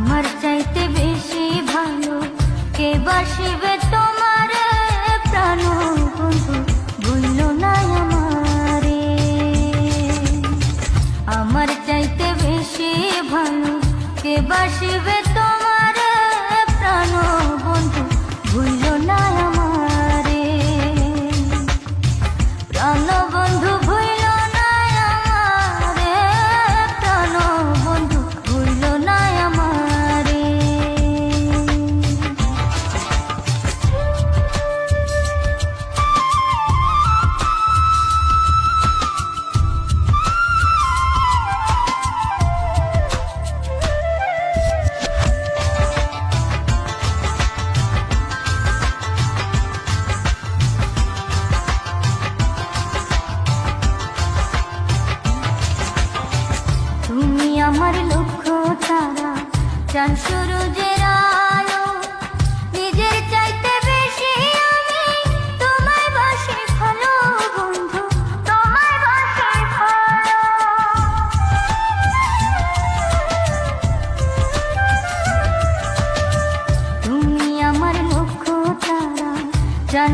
আমার চাইতে বেশি ভালো কে বাসিবে তোমার প্রাণ বন্ধু, ভুইলো না আমারে। আমার চাইতে বেশি ভালো কে বাসিবে তোমার প্রাণ বন্ধু, ভুইলো না আমারে। প্রাণ বন্ধু ভুইলো না আমারে, প্রাণ বন্ধু ভুইলো না আমারে। তুমি আমার লক্ষ্য তারা, চাঁদ সূরজের আলো, নিজের চাইতে বেশি আমি তোমায় বাসি ভালো বন্ধু, তোমায় বাসি ভালো। তুমি আমার লক্ষ্য তারা, চাঁদ